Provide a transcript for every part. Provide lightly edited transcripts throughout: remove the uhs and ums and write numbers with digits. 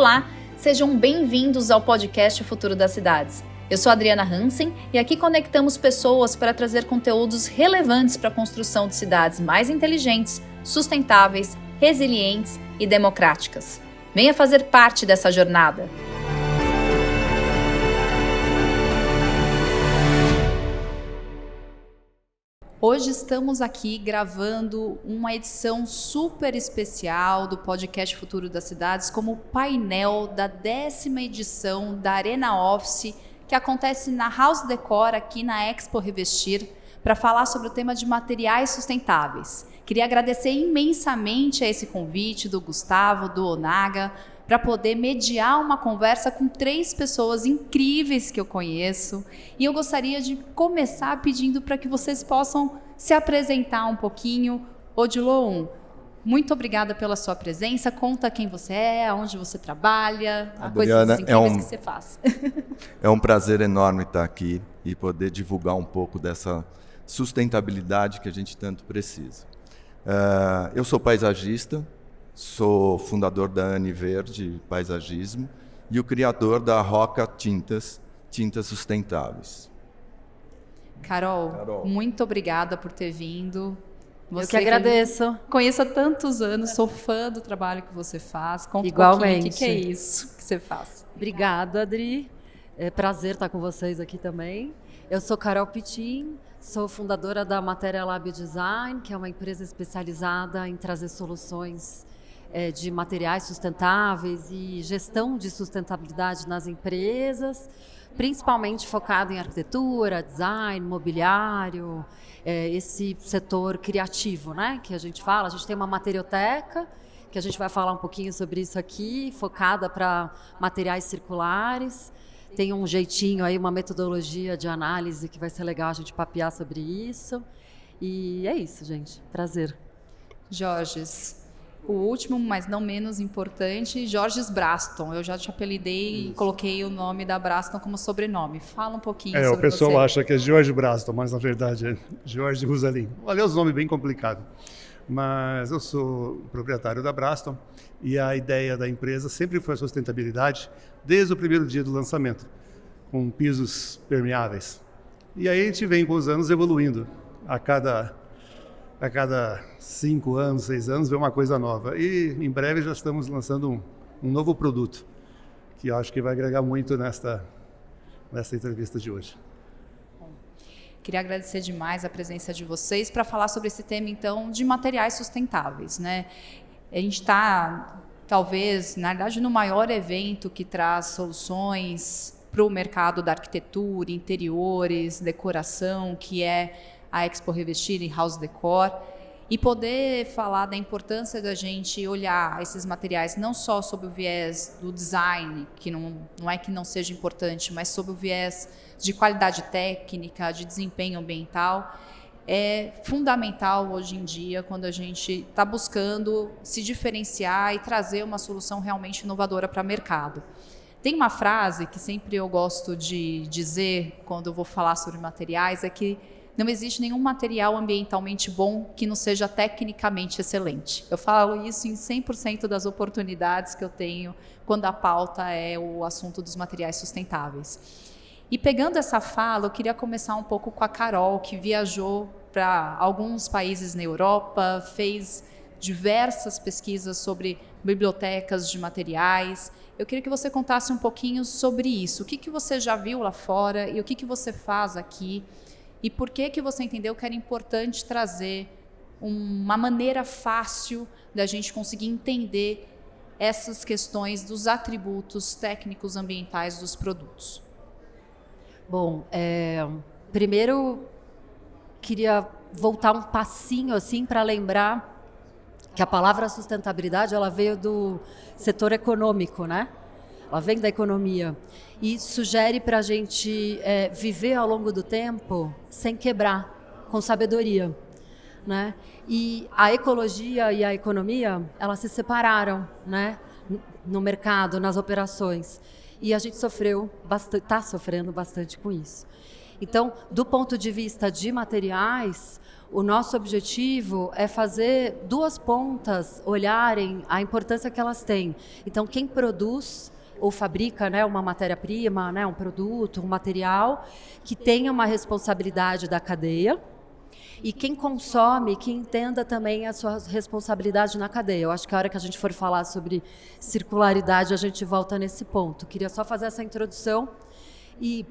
Olá, sejam bem-vindos ao podcast Futuro das Cidades. Eu sou Adriana Hansen e aqui conectamos pessoas para trazer conteúdos relevantes para a construção de cidades mais inteligentes, sustentáveis, resilientes e democráticas. Venha fazer parte dessa jornada. Hoje estamos aqui gravando uma edição super especial do podcast Futuro das Cidades como painel da 10ª edição da Arena Office, que acontece na House Decor aqui na Expo Revestir, para falar sobre o tema de materiais sustentáveis. Queria agradecer imensamente a esse convite do Gustavo, do Onaga, para poder mediar uma conversa com 3 pessoas incríveis que eu conheço. E eu gostaria de começar pedindo para que vocês possam se apresentar um pouquinho. Odilon, muito obrigada pela sua presença. Conta quem você é, aonde você trabalha, Adriana, coisas incríveis que você faz. É um prazer enorme estar aqui e poder divulgar um pouco dessa sustentabilidade que a gente tanto precisa. Eu sou paisagista, sou fundador da Ane Verde Paisagismo e o criador da Roca Tintas sustentáveis. Carol, muito obrigada por ter vindo. Eu que agradeço. Conheço há tantos anos, sou fã do trabalho que você faz. Conta Igualmente. Um pouquinho o que é isso que você faz. Obrigada, Adri. É prazer estar com vocês aqui também. Eu sou Carol Pitin, sou fundadora da Matéria Lab Design, que é uma empresa especializada em trazer soluções de materiais sustentáveis e gestão de sustentabilidade nas empresas, principalmente focado em arquitetura, design, mobiliário, esse setor criativo, né, que a gente fala. A gente tem uma materioteca, que a gente vai falar um pouquinho sobre isso aqui, focada para materiais circulares. Tem um jeitinho aí, uma metodologia de análise que vai ser legal a gente papear sobre isso. E é isso, gente. Prazer. Jorges. O último, mas não menos importante, Jorges Braston. Eu já te apelidei e coloquei o nome da Braston como sobrenome. Fala um pouquinho sobre você. O pessoal acha que é Jorge Braston, mas na verdade é Jorge Rosalin. Olha, os nomes bem complicados. Mas eu sou proprietário da Braston e a ideia da empresa sempre foi a sustentabilidade desde o primeiro dia do lançamento, com pisos permeáveis. E aí a gente vem com os anos evoluindo. A cada 5 anos, 6 anos, vem uma coisa nova. E em breve já estamos lançando um novo produto, que eu acho que vai agregar muito nesta entrevista de hoje. Queria agradecer demais a presença de vocês para falar sobre esse tema, então, de materiais sustentáveis, né? A gente está, talvez, na verdade, no maior evento que traz soluções para o mercado da arquitetura, interiores, decoração, que é a Expo Revestir e House Decor, e poder falar da importância da gente olhar esses materiais não só sob o viés do design, que não é que não seja importante, mas sob o viés de qualidade técnica, de desempenho ambiental, é fundamental hoje em dia quando a gente está buscando se diferenciar e trazer uma solução realmente inovadora para o mercado. Tem uma frase que sempre eu gosto de dizer quando eu vou falar sobre materiais, é que não existe nenhum material ambientalmente bom que não seja tecnicamente excelente. Eu falo isso em 100% das oportunidades que eu tenho quando a pauta é o assunto dos materiais sustentáveis. E pegando essa fala, eu queria começar um pouco com a Carol, que viajou para alguns países na Europa, fez diversas pesquisas sobre bibliotecas de materiais. Eu queria que você contasse um pouquinho sobre isso. O que você já viu lá fora e o que você faz aqui? E por que você entendeu que era importante trazer uma maneira fácil da gente conseguir entender essas questões dos atributos técnicos ambientais dos produtos? Bom, primeiro queria voltar um passinho assim para lembrar que a palavra sustentabilidade ela veio do setor econômico, né? Ela vem da economia e sugere para a gente viver ao longo do tempo sem quebrar, com sabedoria, né? E a ecologia e a economia, elas se separaram, né? No mercado, nas operações. E a gente está sofrendo bastante com isso. Então, do ponto de vista de materiais, o nosso objetivo é fazer duas pontas olharem a importância que elas têm. Então, quem produz ou fabrica, né, uma matéria-prima, né, um produto, um material, que tenha uma responsabilidade da cadeia, e quem consome, que entenda também a sua responsabilidade na cadeia. Eu acho que a hora que a gente for falar sobre circularidade, a gente volta nesse ponto. Queria só fazer essa introdução e,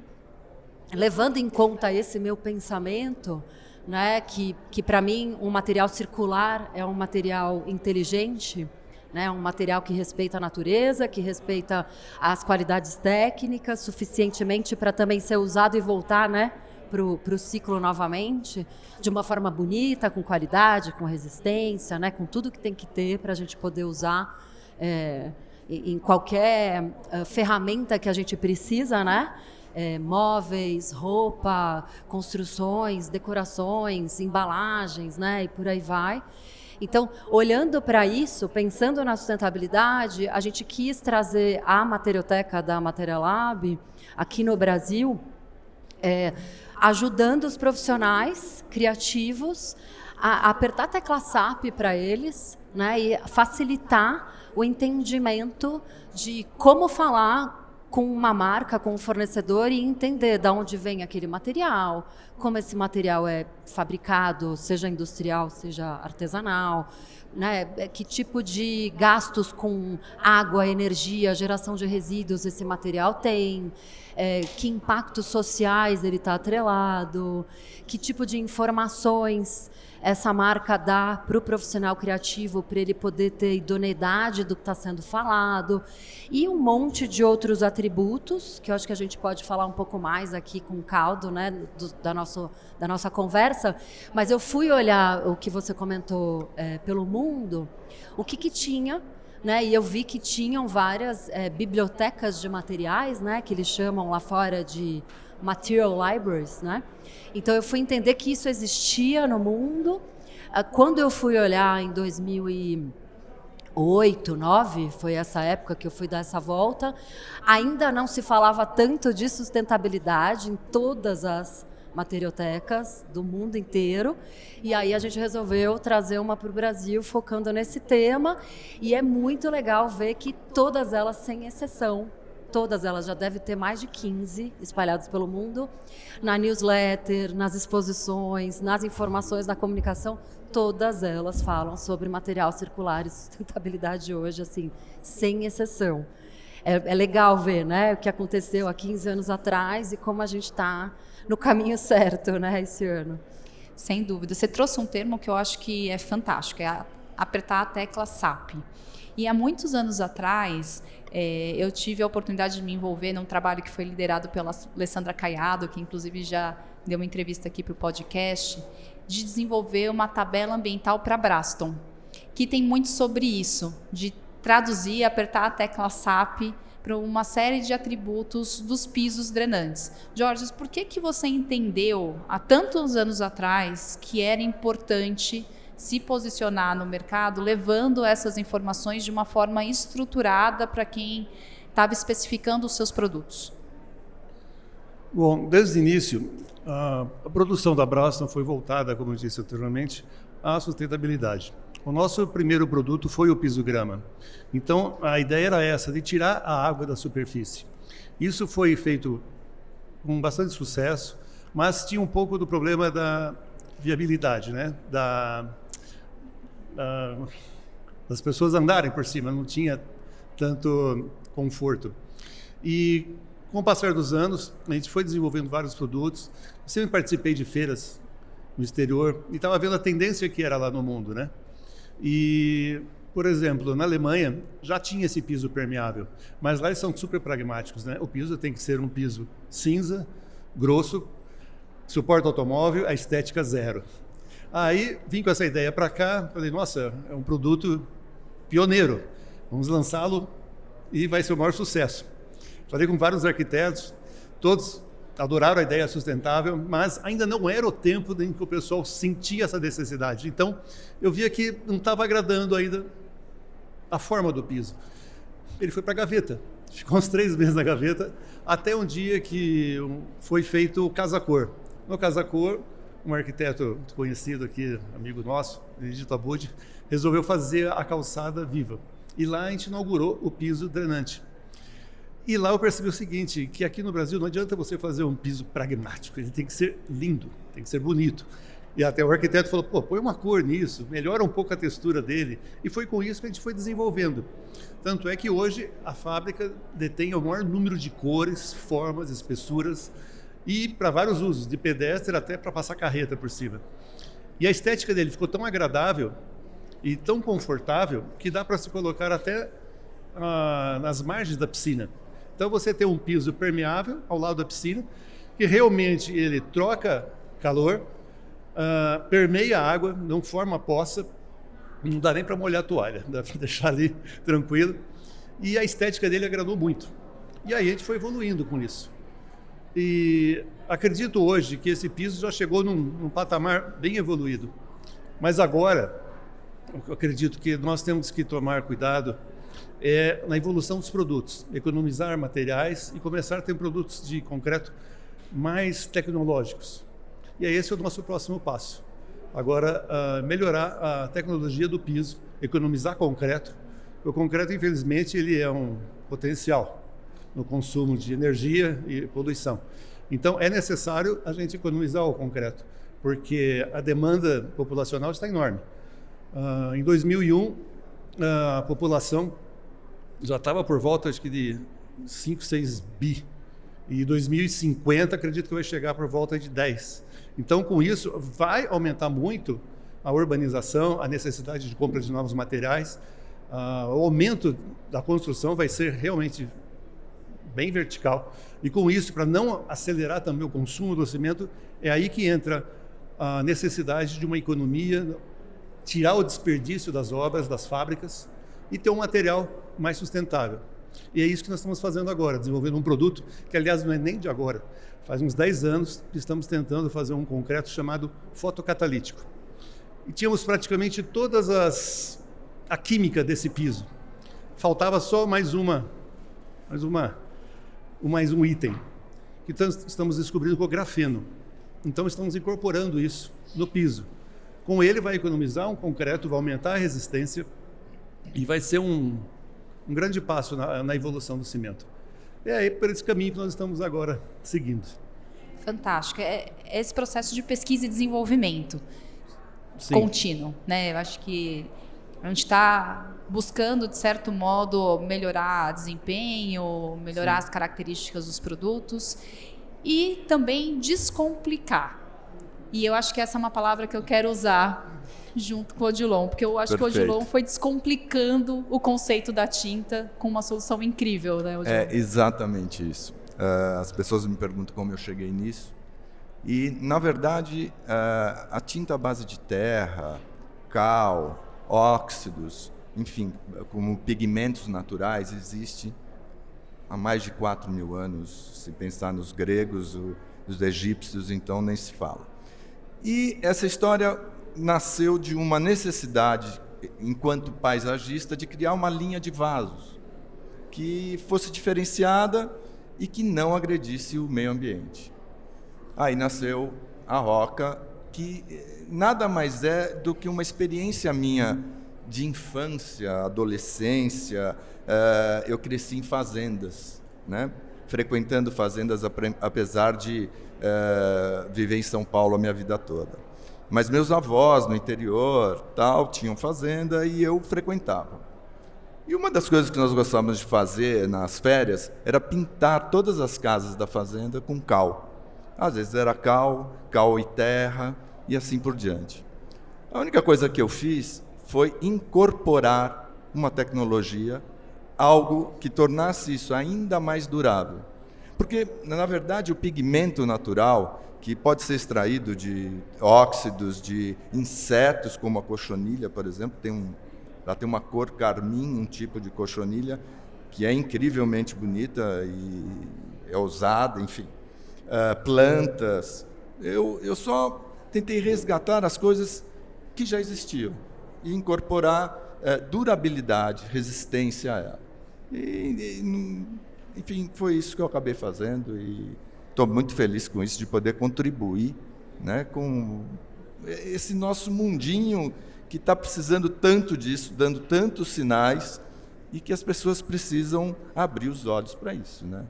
levando em conta esse meu pensamento, né, que para mim um material circular é um material inteligente, né, um material que respeita a natureza, que respeita as qualidades técnicas suficientemente para também ser usado e voltar, né, para o ciclo novamente, de uma forma bonita, com qualidade, com resistência, né, com tudo que tem que ter para a gente poder usar em qualquer ferramenta que a gente precisa, né? Móveis, roupa, construções, decorações, embalagens, né, e por aí vai. Então, olhando para isso, pensando na sustentabilidade, a gente quis trazer a Materioteca da Materialab aqui no Brasil, ajudando os profissionais criativos a apertar a tecla SAP para eles, né, e facilitar o entendimento de como falar com uma marca, com um fornecedor e entender de onde vem aquele material, como esse material é fabricado, seja industrial, seja artesanal, né? Que tipo de gastos com água, energia, geração de resíduos esse material tem, que impactos sociais ele está atrelado, que tipo de informações essa marca dá para o profissional criativo para ele poder ter idoneidade do que está sendo falado, e um monte de outros atributos que eu acho que a gente pode falar um pouco mais aqui com o caldo, né, da nossa conversa. Mas eu fui olhar o que você comentou pelo mundo, o que tinha, né, e eu vi que tinham várias bibliotecas de materiais, né, que eles chamam lá fora de material libraries, né? Então eu fui entender que isso existia no mundo. Quando eu fui olhar em 2008, 2009, foi essa época que eu fui dar essa volta, ainda não se falava tanto de sustentabilidade em todas as materiotecas do mundo inteiro, e aí a gente resolveu trazer uma para o Brasil focando nesse tema, e é muito legal ver que todas elas, sem exceção, todas elas, já deve ter mais de 15 espalhadas pelo mundo, na newsletter, nas exposições, nas informações da comunicação, todas elas falam sobre material circular e sustentabilidade hoje, assim, sem exceção. É legal ver, né, o que aconteceu há 15 anos atrás e como a gente está no caminho certo, né, esse ano. Sem dúvida. Você trouxe um termo que eu acho que é fantástico, é apertar a tecla SAP. E há muitos anos atrás, eu tive a oportunidade de me envolver num trabalho que foi liderado pela Alessandra Caiado, que inclusive já deu uma entrevista aqui para o podcast, de desenvolver uma tabela ambiental para Braston, que tem muito sobre isso, de traduzir, apertar a tecla SAP para uma série de atributos dos pisos drenantes. Jorge, por que você entendeu, há tantos anos atrás, que era importante se posicionar no mercado, levando essas informações de uma forma estruturada para quem estava especificando os seus produtos? Bom, desde o início, a produção da Braston foi voltada, como eu disse anteriormente, à sustentabilidade. O nosso primeiro produto foi o piso grama. Então, a ideia era essa, de tirar a água da superfície. Isso foi feito com bastante sucesso, mas tinha um pouco do problema da viabilidade, né? Das pessoas andarem por cima, não tinha tanto conforto. E com o passar dos anos, a gente foi desenvolvendo vários produtos. Eu sempre participei de feiras no exterior e estava vendo a tendência que era lá no mundo, né? E, por exemplo, na Alemanha já tinha esse piso permeável, mas lá eles são super pragmáticos, né? O piso tem que ser um piso cinza, grosso, suporta automóvel, a estética zero. Aí vim com essa ideia para cá, falei, nossa, é um produto pioneiro, vamos lançá-lo e vai ser o maior sucesso. Falei com vários arquitetos, todos adoraram a ideia sustentável, mas ainda não era o tempo em que o pessoal sentia essa necessidade. Então, eu via que não estava agradando ainda a forma do piso. Ele foi para a gaveta, ficou uns 3 meses na gaveta, até um dia que foi feito o Casacor. No Casacor, um arquiteto conhecido aqui, amigo nosso, Egito Abud, resolveu fazer a calçada viva. E lá a gente inaugurou o piso drenante. E lá eu percebi o seguinte, que aqui no Brasil não adianta você fazer um piso pragmático, ele tem que ser lindo, tem que ser bonito. E até o arquiteto falou, pô, põe uma cor nisso, melhora um pouco a textura dele. E foi com isso que a gente foi desenvolvendo. Tanto é que hoje a fábrica detém o maior número de cores, formas, espessuras e para vários usos, de pedestre até para passar carreta por cima. E a estética dele ficou tão agradável e tão confortável que dá para se colocar até nas margens da piscina. Então você tem um piso permeável ao lado da piscina, que realmente ele troca calor, permeia a água, não forma poça, não dá nem para molhar a toalha, dá para deixar ali tranquilo. E a estética dele agradou muito. E aí a gente foi evoluindo com isso. E acredito hoje que esse piso já chegou num patamar bem evoluído. Mas agora, eu acredito que nós temos que tomar cuidado na evolução dos produtos, economizar materiais e começar a ter produtos de concreto mais tecnológicos. E esse é o nosso próximo passo. Agora, melhorar a tecnologia do piso, economizar concreto. O concreto, infelizmente, ele é um potencial no consumo de energia e poluição. Então, é necessário a gente economizar o concreto, porque a demanda populacional está enorme. Em 2001, a população já estava por volta, acho que de 5, 6 bi. E em 2050, acredito que vai chegar por volta de 10. Então, com isso, vai aumentar muito a urbanização, a necessidade de compra de novos materiais. O aumento da construção vai ser realmente bem vertical. E com isso, para não acelerar também o consumo do cimento, é aí que entra a necessidade de uma economia, tirar o desperdício das obras, das fábricas e ter um material mais sustentável. E é isso que nós estamos fazendo agora, desenvolvendo um produto que, aliás, não é nem de agora. Faz uns 10 anos que estamos tentando fazer um concreto chamado fotocatalítico. E tínhamos praticamente todas a química desse piso. Faltava só mais um item, que estamos descobrindo, que é o grafeno. Então estamos incorporando isso no piso. Com ele vai economizar um concreto, vai aumentar a resistência e vai ser um grande passo na evolução do cimento. É aí por esse caminho que nós estamos agora seguindo. Fantástico. É esse processo de pesquisa e desenvolvimento Sim. contínuo, né? Eu acho que a gente está buscando, de certo modo, melhorar desempenho, melhorar Sim. as características dos produtos e também descomplicar. E eu acho que essa é uma palavra que eu quero usar junto com o Odilon, porque eu acho Perfeito. que o Odilon foi descomplicando o conceito da tinta com uma solução incrível, né, Odilon? É exatamente isso. As pessoas me perguntam como eu cheguei nisso. E, na verdade, a tinta à base de terra, cal, óxidos, enfim, como pigmentos naturais, existe há mais de 4.000 anos. Se pensar nos gregos, os egípcios, então nem se fala. E essa história nasceu de uma necessidade, enquanto paisagista, de criar uma linha de vasos que fosse diferenciada e que não agredisse o meio ambiente. Aí nasceu a Roca, que nada mais é do que uma experiência minha de infância, adolescência. Eu cresci em fazendas, né? Frequentando fazendas, apesar de viver em São Paulo a minha vida toda. Mas meus avós no interior tal tinham fazenda e eu frequentava. E uma das coisas que nós gostávamos de fazer nas férias era pintar todas as casas da fazenda com cal. Às vezes era cal e terra e assim por diante. A única coisa que eu fiz foi incorporar uma tecnologia, algo que tornasse isso ainda mais durável. Porque, na verdade, o pigmento natural, que pode ser extraído de óxidos, de insetos, como a cochonilha, por exemplo, ela tem uma cor carmim, um tipo de cochonilha, que é incrivelmente bonita e é ousada, enfim. Plantas. Eu só tentei resgatar as coisas que já existiam e incorporar durabilidade, resistência a ela. Enfim, foi isso que eu acabei fazendo e estou muito feliz com isso, de poder contribuir né? Com esse nosso mundinho que está precisando tanto disso, dando tantos sinais, e que as pessoas precisam abrir os olhos para isso, né?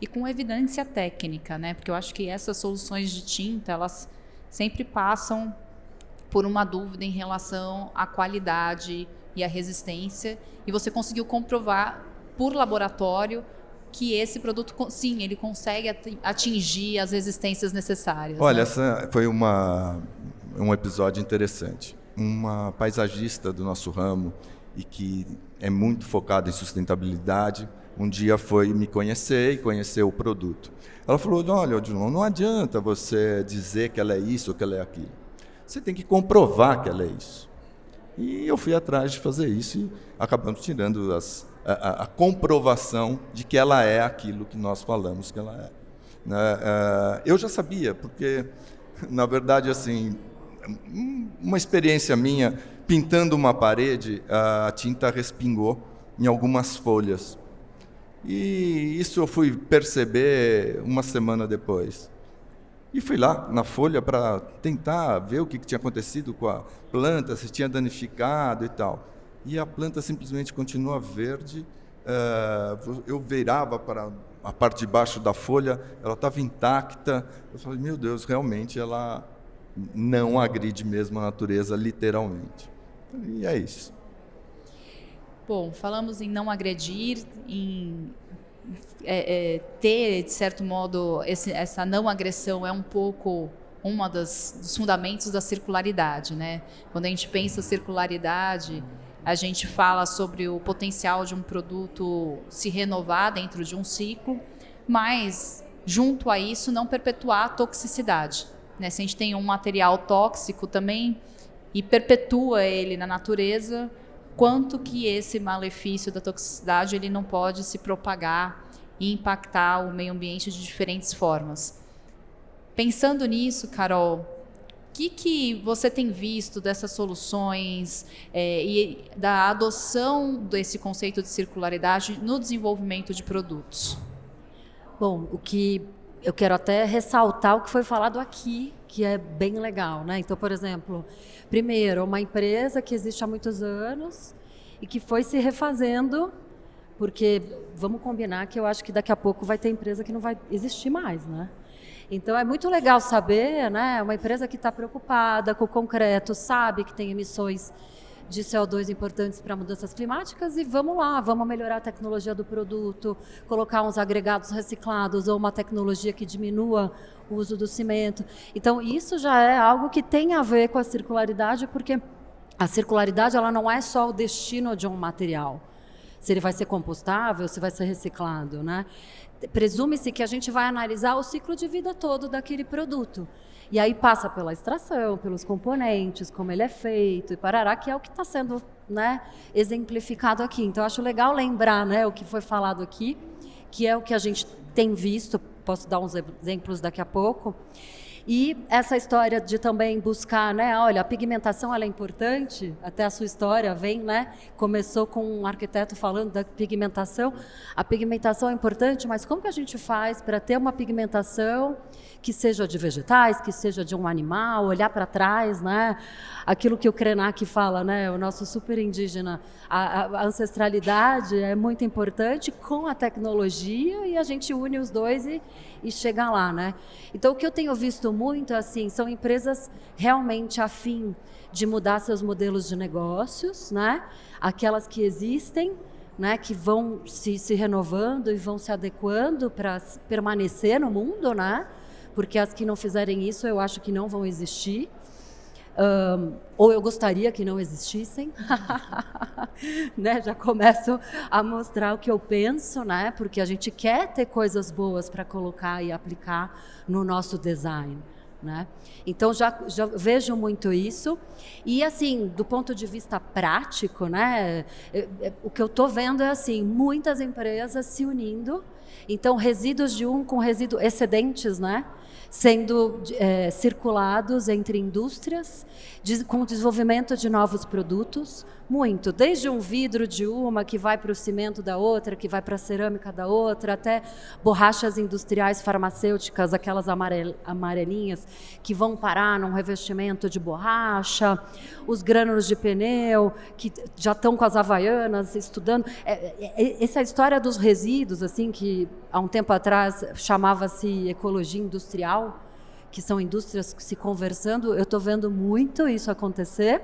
E com evidência técnica, né? Porque eu acho que essas soluções de tinta, elas sempre passam por uma dúvida em relação à qualidade e à resistência, e você conseguiu comprovar por laboratório que esse produto, sim, ele consegue atingir as resistências necessárias. Olha, né? essa foi um episódio interessante. Uma paisagista do nosso ramo e que é muito focada em sustentabilidade, um dia foi me conhecer e conhecer o produto. Ela falou, olha, Odilon, não adianta você dizer que ela é isso ou que ela é aquilo. Você tem que comprovar que ela é isso. E eu fui atrás de fazer isso e acabamos tirando a comprovação de que ela é aquilo que nós falamos que ela é. Eu já sabia, porque, na verdade, assim, uma experiência minha, pintando uma parede, a tinta respingou em algumas folhas. E isso eu fui perceber uma semana depois. E fui lá na folha para tentar ver o que tinha acontecido com a planta, se tinha danificado e tal. E a planta simplesmente continua verde. Eu virava para a parte de baixo da folha, ela estava intacta. Eu falei, meu Deus, realmente ela não agride mesmo a natureza, literalmente. E é isso. Bom, falamos em não agredir, em ter, de certo modo, essa não agressão é um pouco dos fundamentos da circularidade, né? Quando a gente pensa circularidade, a gente fala sobre o potencial de um produto se renovar dentro de um ciclo, mas, junto a isso, não perpetuar a toxicidade, né? Se a gente tem um material tóxico também e perpetua ele na natureza, quanto que esse malefício da toxicidade ele não pode se propagar e impactar o meio ambiente de diferentes formas. Pensando nisso, Carol, o que você tem visto dessas soluções e da adoção desse conceito de circularidade no desenvolvimento de produtos? Bom, o que eu quero até ressaltar o que foi falado aqui, que é bem legal, né? Então, por exemplo, primeiro, uma empresa que existe há muitos anos e que foi se refazendo, porque vamos combinar que eu acho que daqui a pouco vai ter empresa que não vai existir mais, né? Então é muito legal saber, né? Uma empresa que está preocupada com o concreto, sabe que tem emissões de CO2 importantes para mudanças climáticas e vamos lá, vamos melhorar a tecnologia do produto, colocar uns agregados reciclados ou uma tecnologia que diminua o uso do cimento. Então isso já é algo que tem a ver com a circularidade, porque a circularidade ela não é só o destino de um material, se ele vai ser compostável, se vai ser reciclado, né? Presume-se que a gente vai analisar o ciclo de vida todo daquele produto. E aí passa pela extração, pelos componentes, como ele é feito e parará, que é o que está sendo, né, exemplificado aqui. Então, acho legal lembrar, né, o que foi falado aqui, que é o que a gente tem visto, posso dar uns exemplos daqui a pouco. E essa história de também buscar, né, olha, a pigmentação ela é importante, até a sua história vem, né, começou com um arquiteto falando da pigmentação. A pigmentação é importante, mas como que a gente faz para ter uma pigmentação que seja de vegetais, que seja de um animal, olhar para trás, né, aquilo que o Krenak fala, né, o nosso super indígena, a ancestralidade é muito importante com a tecnologia e a gente une os dois e chega lá, né. Então o que eu tenho visto muito, assim, são empresas realmente a fim de mudar seus modelos de negócios, né? Aquelas que existem, né? Que vão se renovando e vão se adequando para permanecer no mundo, né? Porque as que não fizerem isso, eu acho que não vão existir. Ou eu gostaria que não existissem, né? Já começo a mostrar o que eu penso, né? Porque a gente quer ter coisas boas para colocar e aplicar no nosso design, né? Então já vejo muito isso e assim do ponto de vista prático, né? O que eu estou vendo é assim muitas empresas se unindo, então resíduos de um com resíduos excedentes, né? sendo circulados entre indústrias, com o desenvolvimento de novos produtos, muito, desde um vidro de uma que vai para o cimento da outra, que vai para a cerâmica da outra, até borrachas industriais farmacêuticas, aquelas amarelinhas que vão parar num revestimento de borracha, os grânulos de pneu que já estão com as havaianas estudando. Essa história dos resíduos, assim, que há um tempo atrás chamava-se ecologia industrial, que são indústrias se conversando, eu estou vendo muito isso acontecer.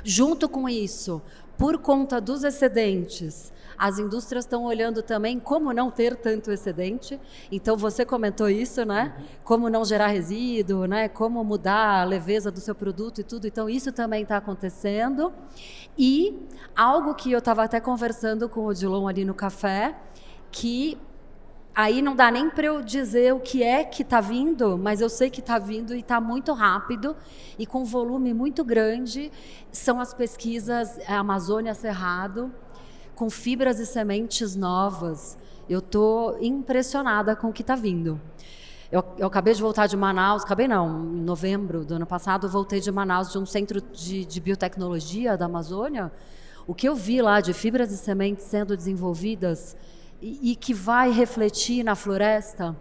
Junto com isso, por conta dos excedentes, as indústrias estão olhando também como não ter tanto excedente. Então, você comentou isso, né? Como não gerar resíduo, né? Como mudar a leveza do seu produto e tudo. Então, isso também está acontecendo. E algo que eu estava até conversando com o Odilon ali no café, que aí não dá nem para eu dizer o que é que está vindo, mas eu sei que está vindo e está muito rápido e com volume muito grande. São as pesquisas Amazônia Cerrado, com fibras e sementes novas. Eu estou impressionada com o que está vindo. Eu acabei de voltar de Manaus, em novembro do ano passado, eu voltei de Manaus, de um centro de biotecnologia da Amazônia. O que eu vi lá de fibras e sementes sendo desenvolvidas e que vai refletir na floresta,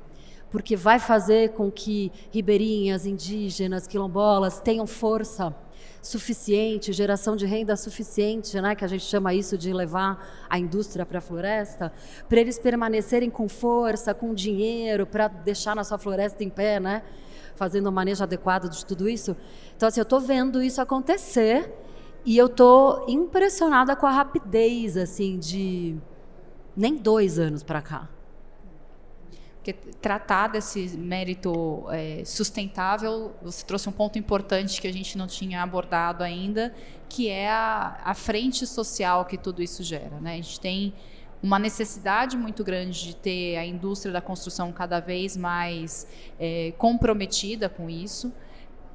porque vai fazer com que ribeirinhas, indígenas, quilombolas tenham força suficiente, geração de renda suficiente, né, que a gente chama isso de levar a indústria para a floresta, para eles permanecerem com força, com dinheiro, para deixar na sua floresta em pé, né, fazendo um manejo adequado de tudo isso. Então, assim, eu estou vendo isso acontecer e eu estou impressionada com a rapidez, assim, de nem 2 anos para cá. Porque tratar desse mérito sustentável, você trouxe um ponto importante que a gente não tinha abordado ainda, que é a frente social que tudo isso gera, né? A gente tem uma necessidade muito grande de ter a indústria da construção cada vez mais comprometida com isso,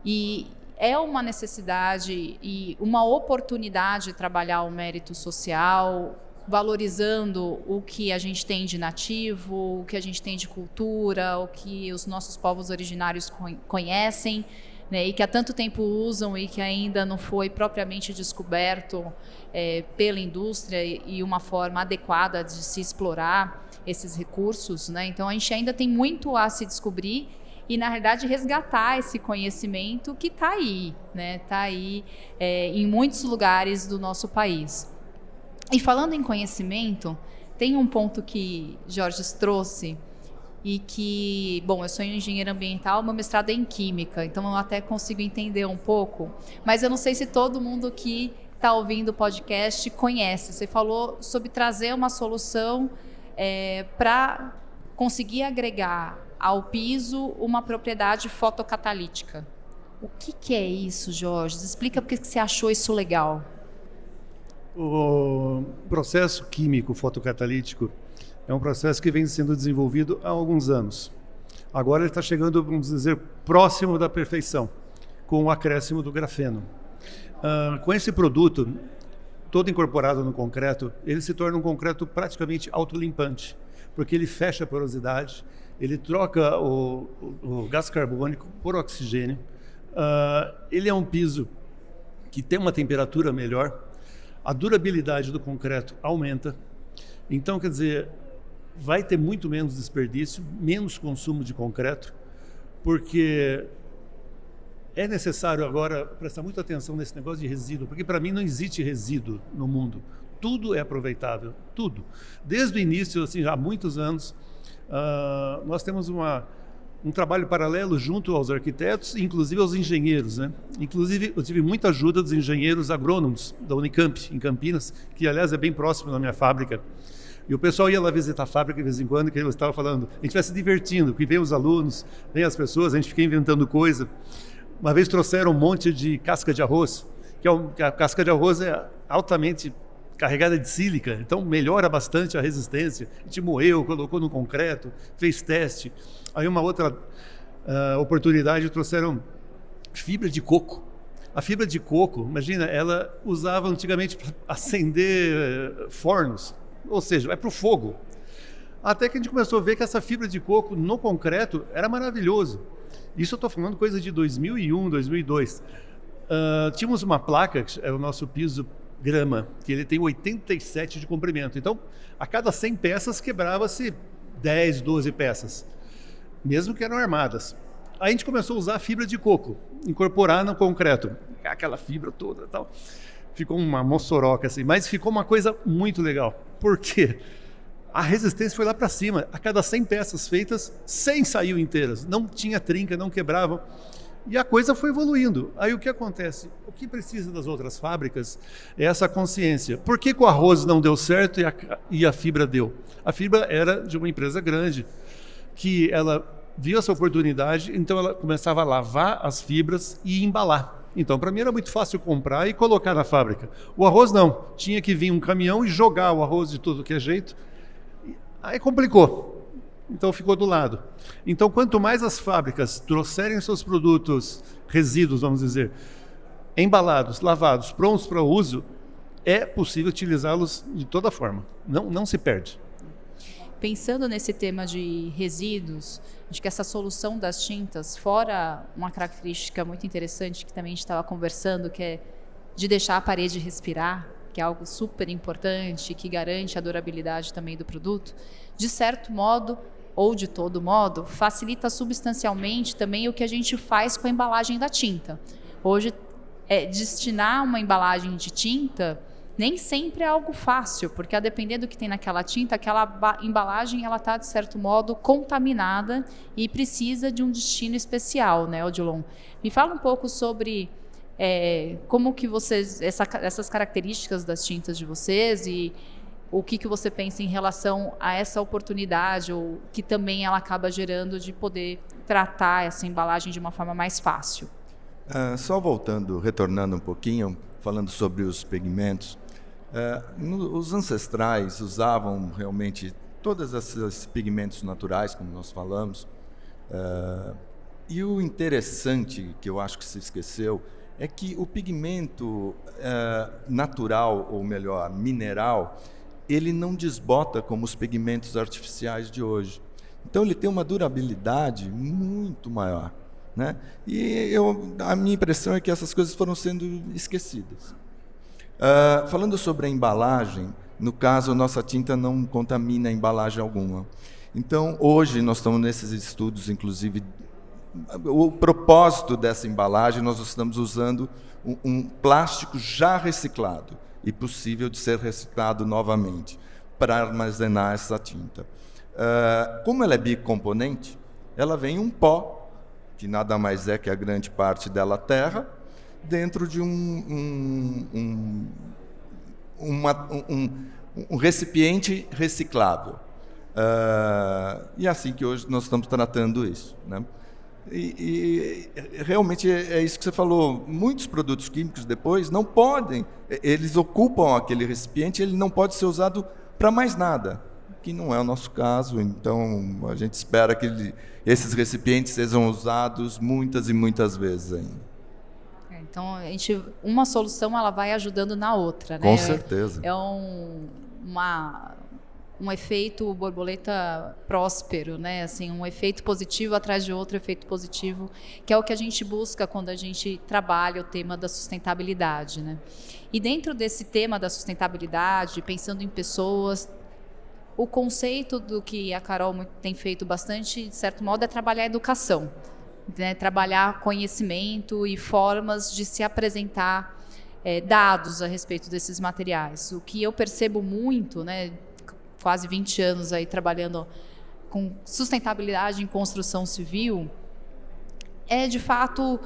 e é uma necessidade e uma oportunidade de trabalhar o mérito social, valorizando o que a gente tem de nativo, o que a gente tem de cultura, o que os nossos povos originários conhecem, né, e que há tanto tempo usam e que ainda não foi propriamente descoberto pela indústria e uma forma adequada de se explorar esses recursos, né? Então, a gente ainda tem muito a se descobrir e, na verdade, resgatar esse conhecimento que está aí, né? Está aí em muitos lugares do nosso país. E falando em conhecimento, tem um ponto que Jorge trouxe e que, bom, eu sou engenheira ambiental, meu mestrado é em química, então eu até consigo entender um pouco, mas eu não sei se todo mundo que está ouvindo o podcast conhece. Você falou sobre trazer uma solução para conseguir agregar ao piso uma propriedade fotocatalítica. O que é isso, Jorge? Explica por que você achou isso legal. O processo químico fotocatalítico é um processo que vem sendo desenvolvido há alguns anos. Agora ele está chegando, vamos dizer, próximo da perfeição, com o acréscimo do grafeno. Com esse produto, todo incorporado no concreto, ele se torna um concreto praticamente autolimpante, porque ele fecha a porosidade, ele troca o gás carbônico por oxigênio, ele é um piso que tem uma temperatura melhor, a durabilidade do concreto aumenta. Então, quer dizer, vai ter muito menos desperdício, menos consumo de concreto, porque é necessário agora prestar muita atenção nesse negócio de resíduo, porque para mim não existe resíduo no mundo. Tudo é aproveitável, tudo. Desde o início, assim, há muitos anos, nós temos um trabalho paralelo junto aos arquitetos, inclusive aos engenheiros, né? Inclusive, eu tive muita ajuda dos engenheiros agrônomos da Unicamp, em Campinas, que, aliás, é bem próximo da minha fábrica. E o pessoal ia lá visitar a fábrica de vez em quando, que eles estavam falando, a gente vai se divertindo, porque vem os alunos, vem as pessoas, a gente fica inventando coisa. Uma vez trouxeram um monte de casca de arroz, que a casca de arroz é altamente carregada de sílica, então melhora bastante a resistência. A gente moeu, colocou no concreto, fez teste. Aí uma outra oportunidade, trouxeram fibra de coco. A fibra de coco, imagina, ela usava antigamente para acender fornos, ou seja, vai para o fogo. Até que a gente começou a ver que essa fibra de coco no concreto era maravilhoso. Isso eu estou falando coisa de 2001, 2002. Tínhamos uma placa, que é o nosso piso grama, que ele tem 87 de comprimento. Então, a cada 100 peças quebrava-se 10, 12 peças, mesmo que eram armadas. Aí a gente começou a usar a fibra de coco, incorporar no concreto, aquela fibra toda e tal. Ficou uma moçoroca assim, mas ficou uma coisa muito legal. Por quê? A resistência foi lá para cima. A cada 100 peças feitas, 100 saíam inteiras. Não tinha trinca, não quebravam. E a coisa foi evoluindo. Aí o que acontece? O que precisa das outras fábricas é essa consciência. Por que o arroz não deu certo e a fibra deu? A fibra era de uma empresa grande, que ela viu essa oportunidade, então ela começava a lavar as fibras e embalar. Então, para mim era muito fácil comprar e colocar na fábrica. O arroz não. Tinha que vir um caminhão e jogar o arroz de tudo que é jeito. Aí complicou, então ficou do lado. Então, quanto mais as fábricas trouxerem seus produtos, resíduos, vamos dizer, embalados, lavados, prontos para o uso, é possível utilizá-los de toda forma. Não se perde. Pensando nesse tema de resíduos, acho que essa solução das tintas, fora uma característica muito interessante que também a gente estava conversando, que é de deixar a parede respirar, que é algo super importante, que garante a durabilidade também do produto, de certo modo, ou de todo modo, facilita substancialmente também o que a gente faz com a embalagem da tinta. Hoje, destinar uma embalagem de tinta nem sempre é algo fácil, porque a depender do que tem naquela tinta, aquela embalagem ela está, de certo modo, contaminada e precisa de um destino especial, né, Odilon? Me fala um pouco sobre como que vocês, essas características das tintas de vocês e o que você pensa em relação a essa oportunidade ou que também ela acaba gerando de poder tratar essa embalagem de uma forma mais fácil. Só voltando, retornando um pouquinho, falando sobre os pigmentos, os ancestrais usavam realmente todos esses pigmentos naturais, como nós falamos, e o interessante, que eu acho que se esqueceu, é que o pigmento natural, ou melhor, mineral, ele não desbota como os pigmentos artificiais de hoje. Então ele tem uma durabilidade muito maior, né? E a minha impressão é que essas coisas foram sendo esquecidas. Falando sobre a embalagem, no caso, a nossa tinta não contamina a embalagem alguma. Então, hoje, nós estamos nesses estudos, inclusive, o propósito dessa embalagem, nós estamos usando um plástico já reciclado e possível de ser reciclado novamente para armazenar essa tinta. Como ela é bicomponente, ela vem em um pó, que nada mais é que a grande parte dela terra, dentro de um recipiente reciclável. E é assim que hoje nós estamos tratando isso, né? E realmente é isso que você falou. Muitos produtos químicos depois não podem, eles ocupam aquele recipiente, ele não pode ser usado para mais nada, que não é o nosso caso. Então a gente espera que esses recipientes sejam usados muitas e muitas vezes ainda. Então uma solução ela vai ajudando na outra, né? Com certeza. É um efeito borboleta próspero, né? Assim, um efeito positivo atrás de outro efeito positivo, que é o que a gente busca quando a gente trabalha o tema da sustentabilidade, né? E dentro desse tema da sustentabilidade, pensando em pessoas, o conceito do que a Carol tem feito bastante, de certo modo, é trabalhar a educação, né? Trabalhar conhecimento e formas de se apresentar dados a respeito desses materiais. O que eu percebo muito, né? Quase 20 anos aí trabalhando com sustentabilidade em construção civil, é de fato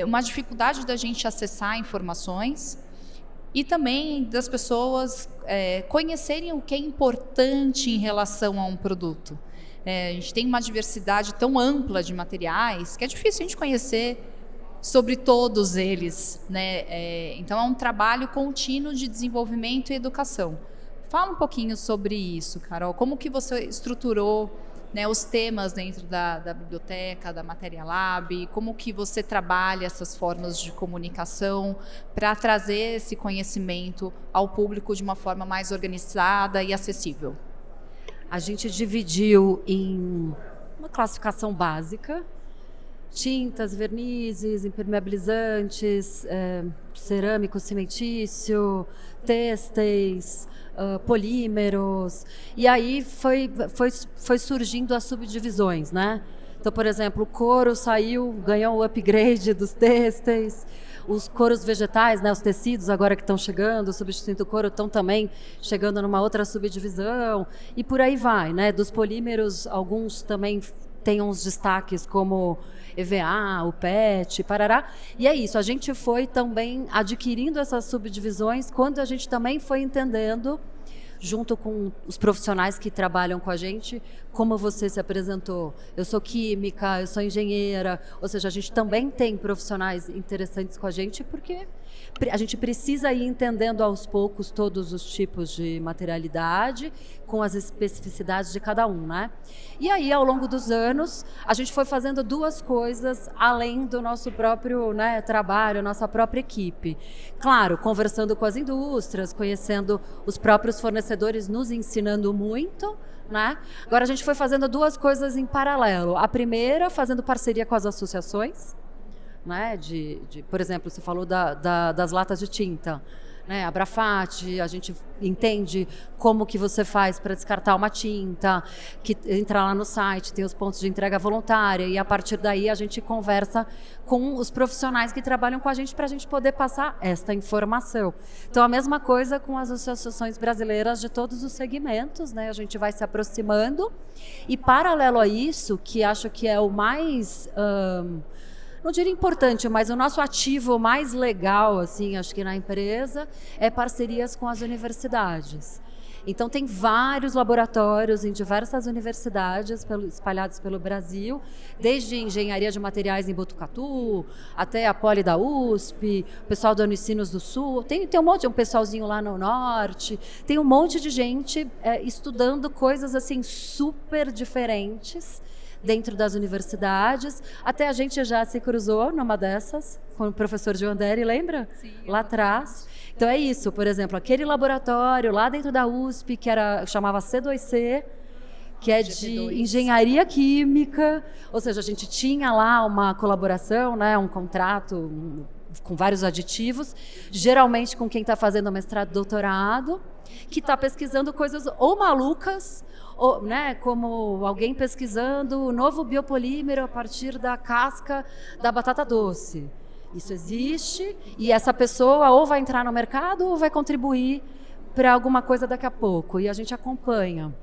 uma dificuldade da gente acessar informações e também das pessoas conhecerem o que é importante em relação a um produto. A gente tem uma diversidade tão ampla de materiais que é difícil a gente conhecer sobre todos eles, né? Então é um trabalho contínuo de desenvolvimento e educação. Fala um pouquinho sobre isso, Carol. Como que você estruturou, né, os temas dentro da biblioteca, da Matéria Lab? Como que você trabalha essas formas de comunicação para trazer esse conhecimento ao público de uma forma mais organizada e acessível? A gente dividiu em uma classificação básica: tintas, vernizes, impermeabilizantes, cerâmico cimentício, têxteis, polímeros. E aí foi surgindo as subdivisões, né? Então, por exemplo, o couro ganhou o upgrade dos têxteis. Os couros vegetais, né, os tecidos agora que estão chegando, substituindo o couro, estão também chegando numa outra subdivisão. E por aí vai, né? Dos polímeros, alguns também têm uns destaques como EVA, o PET, parará. E é isso, a gente foi também adquirindo essas subdivisões quando a gente também foi entendendo, junto com os profissionais que trabalham com a gente, como você se apresentou. Eu sou química, eu sou engenheira, ou seja, a gente também tem profissionais interessantes com a gente, porque a gente precisa ir entendendo aos poucos todos os tipos de materialidade, com as especificidades de cada um, né? E aí, ao longo dos anos, a gente foi fazendo duas coisas além do nosso próprio, né, trabalho, nossa própria equipe. Claro, conversando com as indústrias, conhecendo os próprios fornecedores, nos ensinando muito, né? Agora a gente foi fazendo duas coisas em paralelo. A primeira, fazendo parceria com as associações, né? Por exemplo, você falou das latas de tinta, né? A Brafat, a gente entende como que você faz para descartar uma tinta, que entra lá no site, tem os pontos de entrega voluntária, e a partir daí a gente conversa com os profissionais que trabalham com a gente para a gente poder passar esta informação. Então, a mesma coisa com as associações brasileiras de todos os segmentos, né? A gente vai se aproximando, e paralelo a isso, que acho que é o mais... não diria importante, mas o nosso ativo mais legal, assim, acho que na empresa, é parcerias com as universidades. Então, tem vários laboratórios em diversas universidades espalhados pelo Brasil, desde engenharia de materiais em Botucatu, até a Poli da USP, o pessoal da Unicinos do Sul, tem um pessoalzinho lá no Norte, tem um monte de gente estudando coisas assim super diferentes dentro das universidades. Até a gente já se cruzou numa dessas com o professor Gionderi, lembra? Sim, lá atrás. Então é isso, por exemplo, aquele laboratório lá dentro da USP que chamava C2C, que é de engenharia química, ou seja, a gente tinha lá uma colaboração, né, um contrato com vários aditivos, geralmente com quem está fazendo mestrado, doutorado, que está pesquisando coisas ou malucas, ou, né, como alguém pesquisando o novo biopolímero a partir da casca da batata doce. Isso existe, e essa pessoa ou vai entrar no mercado ou vai contribuir para alguma coisa daqui a pouco, e a gente acompanha.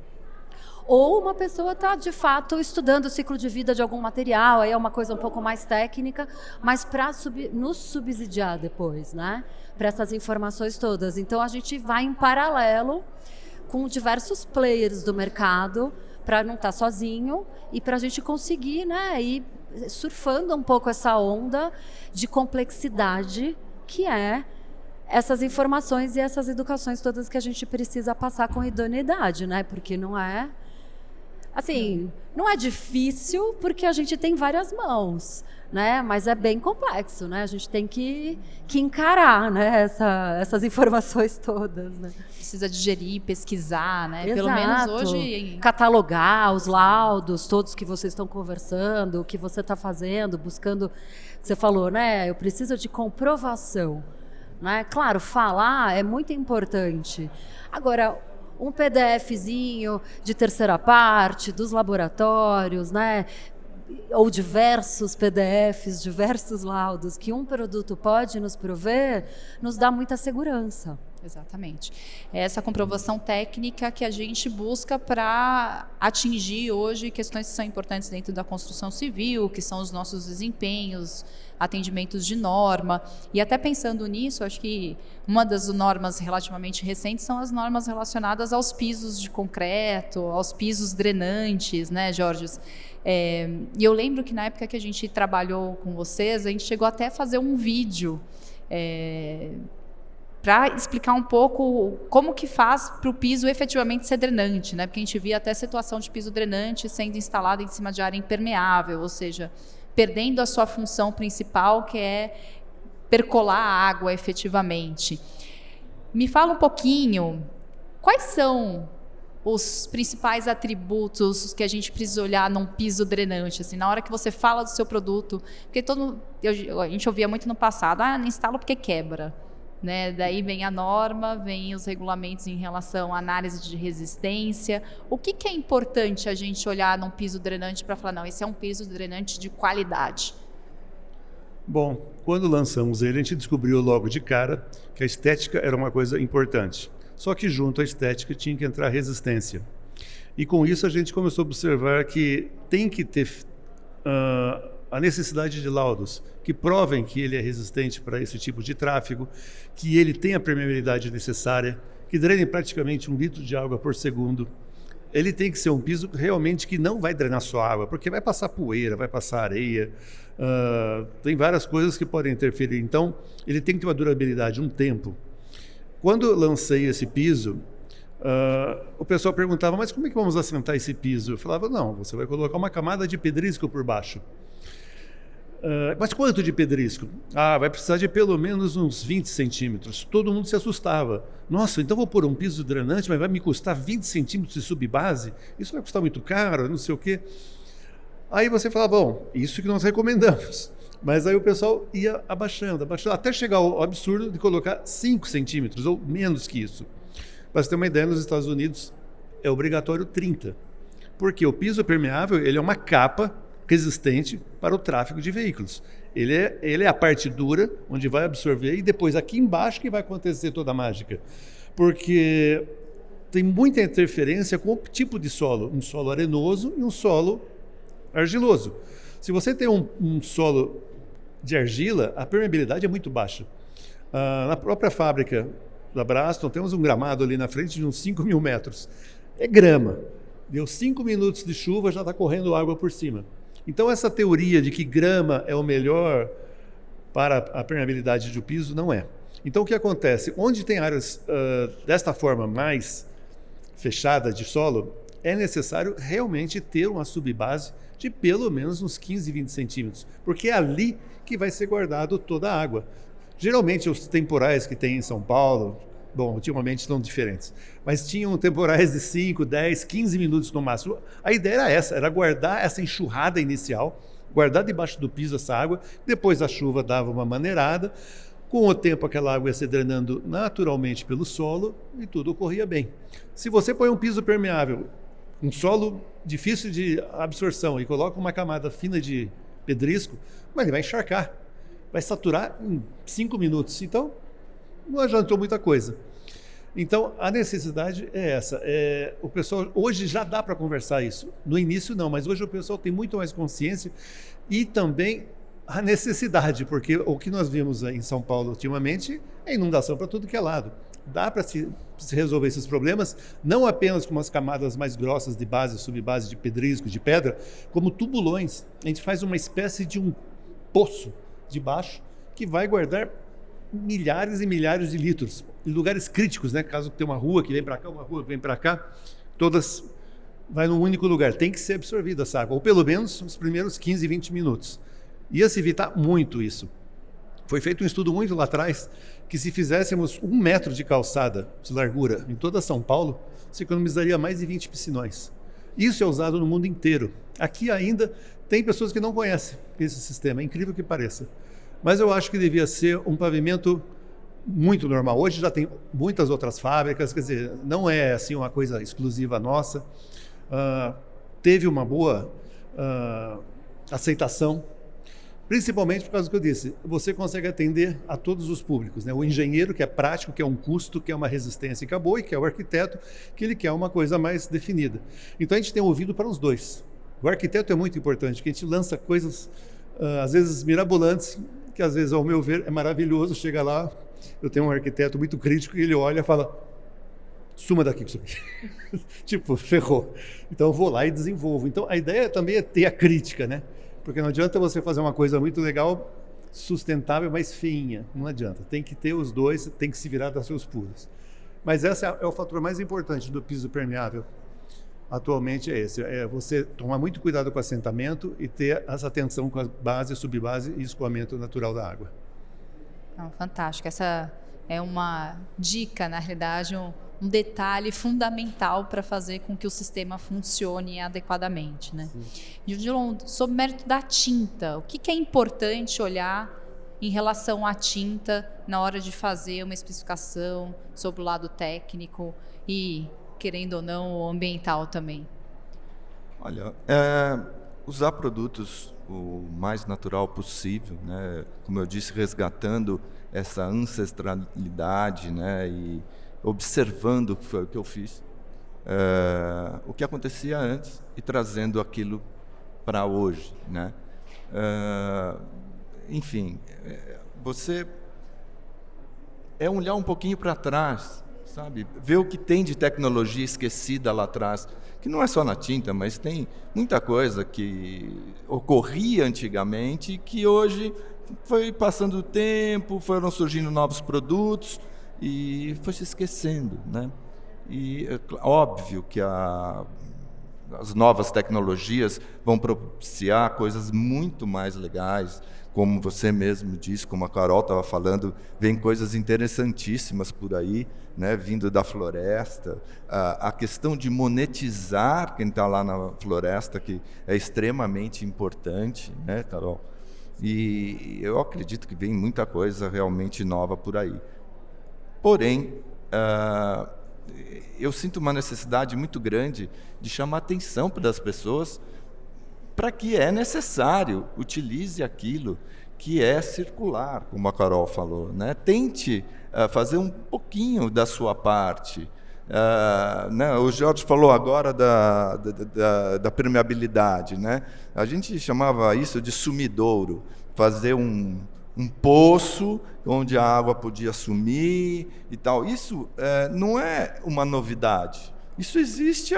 Ou uma pessoa está, de fato, estudando o ciclo de vida de algum material, aí é uma coisa um pouco mais técnica, mas para nos subsidiar depois, né? Para essas informações todas. Então, a gente vai em paralelo com diversos players do mercado, para não estar sozinho e para a gente conseguir, né, ir surfando um pouco essa onda de complexidade que é essas informações e essas educações todas que a gente precisa passar com idoneidade, né? Porque não é... Assim, não é difícil porque a gente tem várias mãos, né? Mas é bem complexo, né? A gente tem que encarar, né? essas informações todas, né? Precisa digerir, pesquisar, né? Exato. Pelo menos hoje... Catalogar os laudos, todos que vocês estão conversando, o que você está fazendo, buscando... Você falou, né? Eu preciso de comprovação, né? Claro, falar é muito importante. Agora... um PDFzinho de terceira parte, dos laboratórios, né? Ou diversos PDFs, diversos laudos que um produto pode nos prover, nos dá muita segurança. Exatamente. É essa comprovação técnica que a gente busca para atingir hoje questões que são importantes dentro da construção civil, que são os nossos desempenhos, atendimentos de norma. E até pensando nisso, acho que uma das normas relativamente recentes são as normas relacionadas aos pisos de concreto, aos pisos drenantes, né, Jorge? E eu lembro que na época que a gente trabalhou com vocês, a gente chegou até a fazer um vídeo para explicar um pouco como que faz para o piso efetivamente ser drenante, né? Porque a gente via até situação de piso drenante sendo instalado em cima de área impermeável, ou seja, perdendo a sua função principal, que é percolar a água efetivamente. Me fala um pouquinho, quais são os principais atributos que a gente precisa olhar num piso drenante, assim, na hora que você fala do seu produto, porque a gente ouvia muito no passado, não instalo porque quebra, né? Daí vem a norma, vem os regulamentos em relação à análise de resistência. O que é importante a gente olhar num piso drenante para falar, não, esse é um piso drenante de qualidade? Bom, quando lançamos ele, a gente descobriu logo de cara que a estética era uma coisa importante. Só que junto à estética tinha que entrar resistência. E com isso a gente começou a observar que tem que ter a necessidade de laudos que provem que ele é resistente para esse tipo de tráfego, que ele tem a permeabilidade necessária, que drene praticamente 1 litro de água por segundo. Ele tem que ser um piso realmente que não vai drenar só água, porque vai passar poeira, vai passar areia, tem várias coisas que podem interferir. Então, ele tem que ter uma durabilidade, um tempo. Quando eu lancei esse piso, o pessoal perguntava, mas como é que vamos assentar esse piso? Eu falava, não, você vai colocar uma camada de pedrisco por baixo. Mas quanto de pedrisco? Vai precisar de pelo menos uns 20 centímetros. Todo mundo se assustava. Nossa, então vou pôr um piso drenante, mas vai me custar 20 centímetros de subbase? Isso vai custar muito caro, não sei o quê. Aí você fala, bom, isso que nós recomendamos. Mas aí o pessoal ia abaixando, até chegar ao absurdo de colocar 5 centímetros ou menos que isso. Para você ter uma ideia, nos Estados Unidos é obrigatório 30. Porque o piso permeável ele é uma capa resistente para o tráfego de veículos. Ele é a parte dura, onde vai absorver, e depois aqui embaixo que vai acontecer toda a mágica. Porque tem muita interferência com o tipo de solo, um solo arenoso e um solo argiloso. Se você tem um solo de argila, a permeabilidade é muito baixa. Na própria fábrica da Braston, temos um gramado ali na frente de uns 5.000 metros. É grama. Deu 5 minutos de chuva, já está correndo água por cima. Então, essa teoria de que grama é o melhor para a permeabilidade do piso, não é. Então, o que acontece? Onde tem áreas desta forma mais fechada de solo, é necessário realmente ter uma subbase de pelo menos uns 15, 20 centímetros, porque é ali que vai ser guardado toda a água. Geralmente, os temporais que tem em São Paulo, bom, ultimamente estão diferentes, mas tinham temporais de 5, 10, 15 minutos no máximo. A ideia era essa, era guardar essa enxurrada inicial, guardar debaixo do piso essa água, depois a chuva dava uma maneirada, com o tempo aquela água ia se drenando naturalmente pelo solo e tudo ocorria bem. Se você põe um piso permeável, um solo difícil de absorção e coloca uma camada fina de pedrisco, mas ele vai encharcar, vai saturar em 5 minutos. Então, não adiantou muita coisa. Então, a necessidade é essa. O pessoal, hoje já dá para conversar isso. No início não, mas hoje o pessoal tem muito mais consciência e também a necessidade, porque o que nós vimos em São Paulo ultimamente é inundação para tudo que é lado. Dá para se resolver esses problemas, não apenas com umas camadas mais grossas de base, subbase de pedrisco, de pedra, como tubulões. A gente faz uma espécie de um poço de baixo que vai guardar milhares e milhares de litros, em lugares críticos, né? Caso tenha uma rua que vem para cá, uma rua que vem para cá, todas vai num único lugar. Tem que ser absorvida essa água, ou pelo menos os primeiros 15, 20 minutos. Ia se evitar muito isso. Foi feito um estudo muito lá atrás, que se fizéssemos 1 metro de calçada de largura em toda São Paulo, se economizaria mais de 20 piscinões. Isso é usado no mundo inteiro. Aqui ainda tem pessoas que não conhecem esse sistema, é incrível que pareça. Mas eu acho que devia ser um pavimento muito normal. Hoje já tem muitas outras fábricas, quer dizer, não é assim uma coisa exclusiva nossa. Teve uma boa aceitação, principalmente por causa do que eu disse, você consegue atender a todos os públicos, né? O engenheiro, que é prático, que é um custo, que é uma resistência e acabou, e que é o arquiteto, que ele quer uma coisa mais definida. Então a gente tem ouvido para os dois. O arquiteto é muito importante, porque a gente lança coisas, às vezes mirabolantes, que às vezes, ao meu ver, é maravilhoso. Chega lá, eu tenho um arquiteto muito crítico, e ele olha e fala, suma daqui com isso aqui. Tipo, ferrou. Então eu vou lá e desenvolvo. Então a ideia também é ter a crítica, né? Porque não adianta você fazer uma coisa muito legal, sustentável, mas feinha. Não adianta. Tem que ter os dois, tem que se virar das seus pulos. Mas esse é o fator mais importante do piso permeável. Atualmente é esse. É você tomar muito cuidado com o assentamento e ter essa atenção com a base, subbase e escoamento natural da água. Fantástico. Essa é uma dica, na realidade, um detalhe fundamental para fazer com que o sistema funcione adequadamente, né? Dilon, sobre o mérito da tinta, o que é importante olhar em relação à tinta na hora de fazer uma especificação sobre o lado técnico e, querendo ou não, o ambiental também? Olha, usar produtos o mais natural possível, né? Como eu disse, resgatando essa ancestralidade, né? E observando o que foi o que eu fiz, o que acontecia antes e trazendo aquilo para hoje, né? Enfim, você olhar um pouquinho para trás, sabe? Ver o que tem de tecnologia esquecida lá atrás, que não é só na tinta, mas tem muita coisa que ocorria antigamente que hoje foi passando o tempo, foram surgindo novos produtos e foi se esquecendo, né? E é óbvio que as novas tecnologias vão propiciar coisas muito mais legais, como você mesmo disse, como a Carol estava falando, vem coisas interessantíssimas por aí, né, vindo da floresta, a questão de monetizar quem está lá na floresta, que é extremamente importante, né, Carol? E eu acredito que vem muita coisa realmente nova por aí. Porém, eu sinto uma necessidade muito grande de chamar a atenção das pessoas para que é necessário, utilize aquilo que é circular, como a Carol falou, né? Tente fazer um pouquinho da sua parte. Né? O Jorge falou agora da permeabilidade, né? A gente chamava isso de sumidouro, fazer um poço onde a água podia sumir e tal. Isso não é uma novidade. Isso existe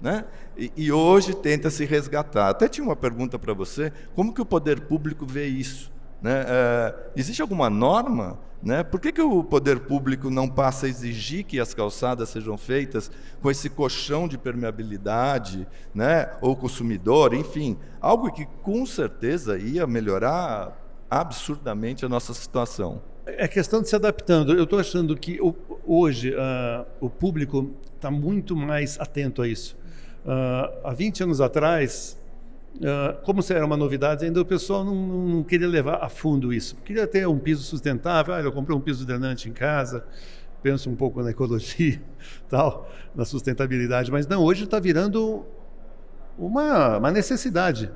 né? E hoje tenta se resgatar. Até tinha uma pergunta para você: como que o poder público vê isso? Né? Existe alguma norma? Né? Por que o poder público não passa a exigir que as calçadas sejam feitas com esse colchão de permeabilidade, né? Ou consumidor, enfim, algo que com certeza ia melhorar absurdamente a nossa situação. É questão de se adaptando. Eu estou achando que hoje o público está muito mais atento a isso. Há 20 anos atrás, como se era uma novidade, ainda o pessoal não queria levar a fundo isso. Queria ter um piso sustentável. Eu comprei um piso drenante em casa, penso um pouco na ecologia, tal, na sustentabilidade, mas não, hoje está virando uma necessidade.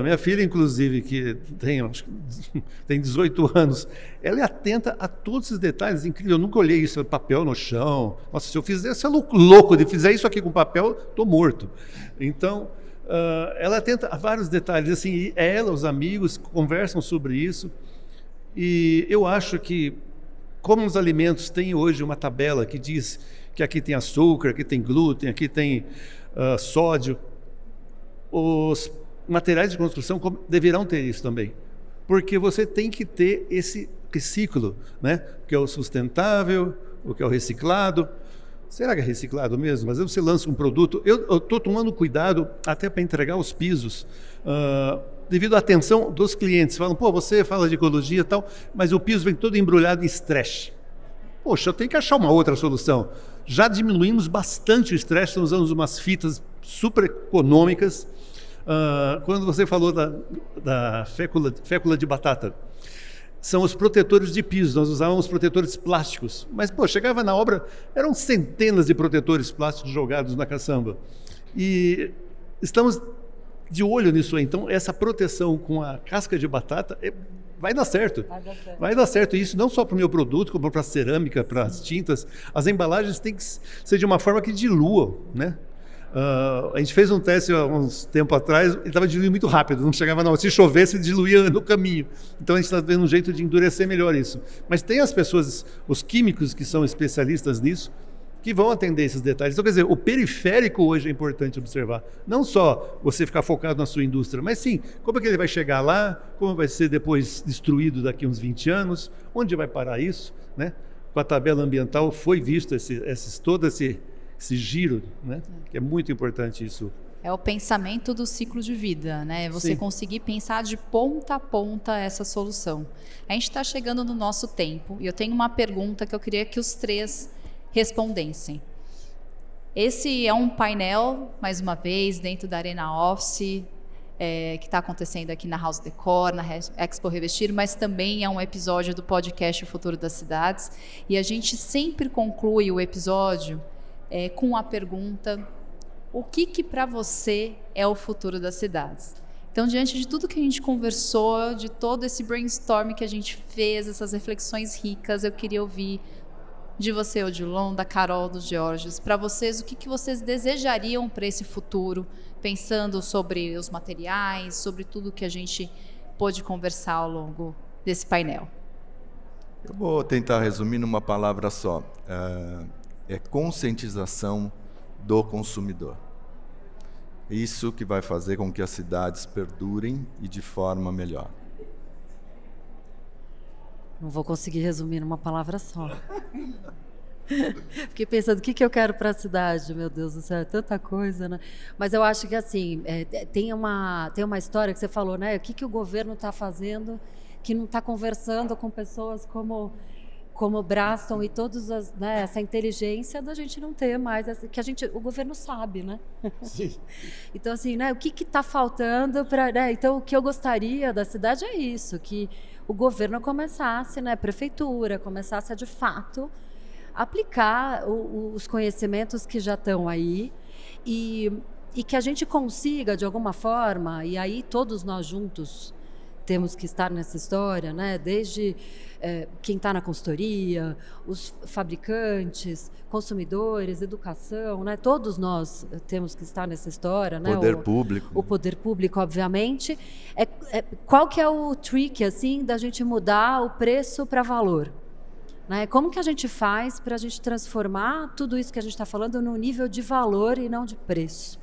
Minha filha, inclusive, que tem 18 anos, ela é atenta a todos esses detalhes. Incrível, eu nunca olhei isso, papel no chão. Nossa, se eu fizer, se eu louco de fizer isso aqui com papel, estou morto. Então, ela é atenta a vários detalhes. Assim, e ela, os amigos, conversam sobre isso. E eu acho que, como os alimentos têm hoje uma tabela que diz que aqui tem açúcar, aqui tem glúten, aqui tem sódio, os materiais de construção deverão ter isso também, porque você tem que ter esse ciclo, né? O que é o sustentável, o que é o reciclado. Será que é reciclado mesmo? Às vezes você lança um produto. Eu estou tomando cuidado até para entregar os pisos, devido à atenção dos clientes. Falam, pô, você fala de ecologia e tal, mas o piso vem todo embrulhado em stretch. Poxa, eu tenho que achar uma outra solução. Já diminuímos bastante o stretch, estamos usando umas fitas super econômicas. Quando você falou da fécula de batata, são os protetores de piso. Nós usávamos protetores plásticos, mas chegava na obra, eram centenas de protetores plásticos jogados na caçamba. E estamos de olho nisso aí. Então, essa proteção com a casca de batata vai dar certo. Vai dar certo. E isso não só para o meu produto, como para a cerâmica, para as tintas. As embalagens têm que ser de uma forma que dilua, né? A gente fez um teste há uns tempo atrás, ele estava diluindo muito rápido, não chegava não. Se chovesse, diluía no caminho. Então a gente está vendo um jeito de endurecer melhor isso. Mas tem as pessoas, os químicos que são especialistas nisso, que vão atender esses detalhes. Então, quer dizer, o periférico hoje é importante observar. Não só você ficar focado na sua indústria, mas sim, como é que ele vai chegar lá, como vai ser depois destruído daqui a uns 20 anos, onde vai parar isso, né? Com a tabela ambiental foi visto todo esse giro, né? Que é muito importante isso É o pensamento do ciclo de vida, né? Você conseguir pensar de ponta a ponta essa solução. A gente está chegando no nosso tempo e eu tenho uma pergunta que eu queria que os três respondessem. Esse é um painel, mais uma vez, dentro da Arena Office, que está acontecendo aqui na House Decor, na Expo Revestir, mas também é um episódio do podcast O Futuro das Cidades. E a gente sempre conclui o episódio com a pergunta: o que para você é o futuro das cidades? Então, diante de tudo que a gente conversou, de todo esse brainstorm que a gente fez, essas reflexões ricas, eu queria ouvir de você, Odilon, da Carol, do Georges, para vocês, o que vocês desejariam para esse futuro, pensando sobre os materiais, sobre tudo que a gente pôde conversar ao longo desse painel. Eu vou tentar resumir numa palavra só. É conscientização do consumidor. Isso que vai fazer com que as cidades perdurem e de forma melhor. Não vou conseguir resumir numa palavra só. Fiquei pensando, o que eu quero para a cidade? Meu Deus do céu, é tanta coisa, né? Mas eu acho que, assim, tem uma história que você falou, né? O que o governo está fazendo que não está conversando com pessoas como Braston e todos né, essa inteligência da gente não ter mais, que o governo sabe, né? Sim. Então, assim, né, o que está faltando para... Né, então, o que eu gostaria da cidade é isso, que o governo começasse, né, a prefeitura começasse a, de fato, aplicar os conhecimentos que já estão aí e que a gente consiga, de alguma forma, e aí todos nós juntos temos que estar nessa história, né? Desde quem está na consultoria, os fabricantes, consumidores, educação, né? Todos nós temos que estar nessa história, né? Poder público. O poder público, obviamente. Qual que é o trick, assim, da gente mudar o preço para valor? Né? Como que a gente faz para a gente transformar tudo isso que a gente está falando no nível de valor e não de preço?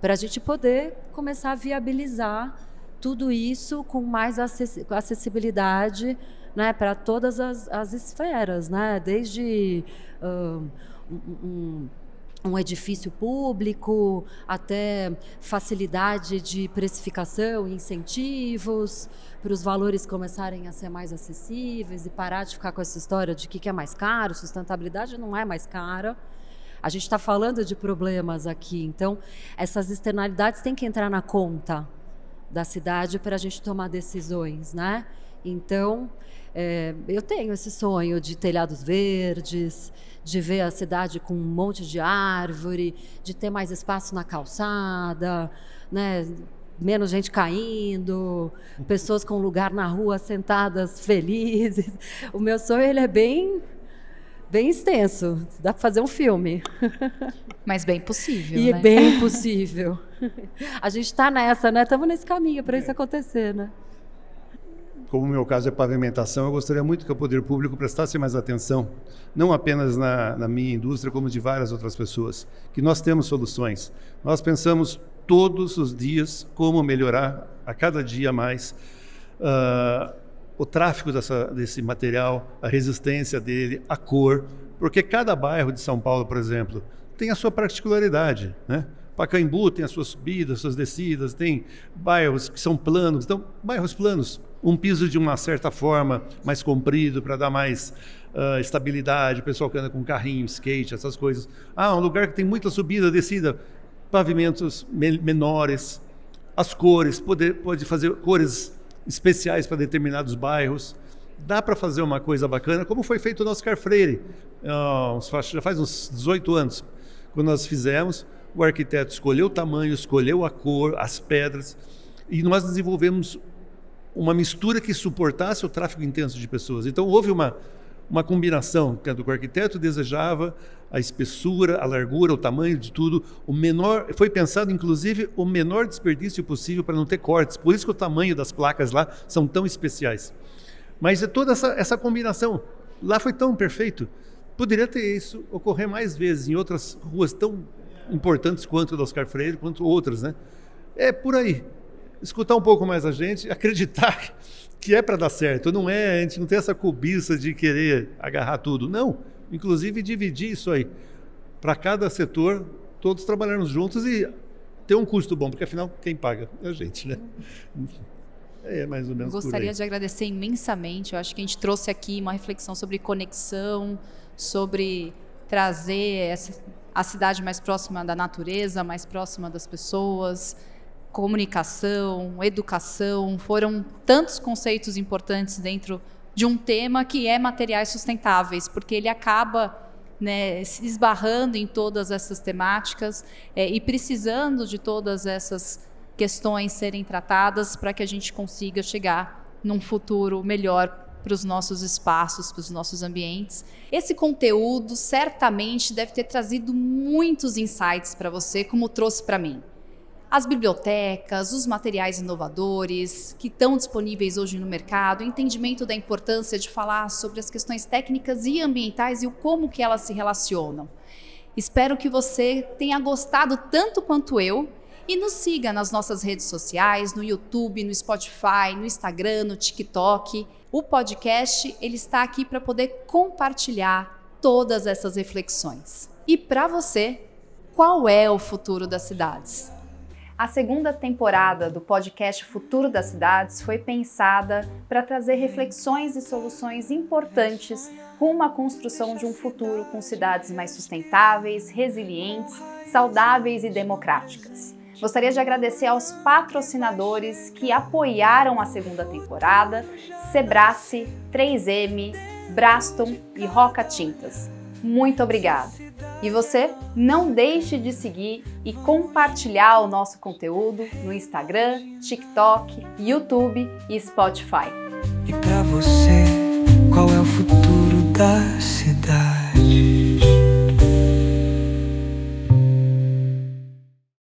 Para a gente poder começar a viabilizar tudo isso com mais acessibilidade, né, para todas as esferas, né, desde um edifício público até facilidade de precificação, incentivos, para os valores começarem a ser mais acessíveis e parar de ficar com essa história de que é mais caro, sustentabilidade não é mais cara. A gente está falando de problemas aqui, então essas externalidades têm que entrar na conta da cidade para a gente tomar decisões, né? Então, eu tenho esse sonho de telhados verdes, de ver a cidade com um monte de árvore, de ter mais espaço na calçada, né? Menos gente caindo, pessoas com lugar na rua sentadas felizes. O meu sonho ele é bem extenso, dá para fazer um filme. Mas bem possível, e né? Bem possível. A gente está nessa, né? Estamos nesse caminho para isso acontecer, né? Como o meu caso é pavimentação, eu gostaria muito que o poder público prestasse mais atenção, não apenas na minha indústria, como de várias outras pessoas, que nós temos soluções. Nós pensamos todos os dias como melhorar a cada dia mais o tráfego desse material, a resistência dele, a cor, porque cada bairro de São Paulo, por exemplo, tem a sua particularidade, né? Pacaembu tem as suas subidas, suas descidas, tem bairros que são planos, então bairros planos, um piso de uma certa forma mais comprido para dar mais estabilidade, o pessoal que anda com carrinho, skate, essas coisas. Um lugar que tem muita subida, descida, pavimentos menores, as cores, pode fazer cores especiais para determinados bairros. Dá para fazer uma coisa bacana, como foi feito no Oscar Freire, já faz uns 18 anos, quando nós fizemos. O arquiteto escolheu o tamanho, escolheu a cor, as pedras, e nós desenvolvemos uma mistura que suportasse o tráfego intenso de pessoas. Então houve uma combinação, que o arquiteto desejava a espessura, a largura, o tamanho de tudo, foi pensado inclusive o menor desperdício possível para não ter cortes, por isso que o tamanho das placas lá são tão especiais. Mas toda essa combinação lá foi tão perfeito, poderia ter isso ocorrer mais vezes em outras ruas tão importantes quanto o do Oscar Freire, quanto outras, né? É por aí. Escutar um pouco mais a gente, acreditar que é para dar certo. A gente não tem essa cobiça de querer agarrar tudo. Não. Inclusive dividir isso aí. Para cada setor, todos trabalharmos juntos e ter um custo bom, porque afinal quem paga é a gente, né? É mais ou menos por aí. Gostaria de agradecer imensamente. Eu acho que a gente trouxe aqui uma reflexão sobre conexão, sobre trazer a cidade mais próxima da natureza, mais próxima das pessoas, comunicação, educação. Foram tantos conceitos importantes dentro de um tema que é materiais sustentáveis, porque ele acaba, né, se esbarrando em todas essas temáticas e precisando de todas essas questões serem tratadas para que a gente consiga chegar num futuro melhor para os nossos espaços, para os nossos ambientes. Esse conteúdo certamente deve ter trazido muitos insights para você, como trouxe para mim. As bibliotecas, os materiais inovadores que estão disponíveis hoje no mercado, o entendimento da importância de falar sobre as questões técnicas e ambientais e o como que elas se relacionam. Espero que você tenha gostado tanto quanto eu e nos siga nas nossas redes sociais, no YouTube, no Spotify, no Instagram, no TikTok. O podcast ele está aqui para poder compartilhar todas essas reflexões. E para você, qual é o futuro das cidades? A segunda temporada do podcast Futuro das Cidades foi pensada para trazer reflexões e soluções importantes rumo à construção de um futuro com cidades mais sustentáveis, resilientes, saudáveis e democráticas. Gostaria de agradecer aos patrocinadores que apoiaram a segunda temporada, Sebrae, 3M, Braston e Roca Tintas. Muito obrigada! E você, não deixe de seguir e compartilhar o nosso conteúdo no Instagram, TikTok, YouTube e Spotify. E pra você, qual é o futuro da cidade?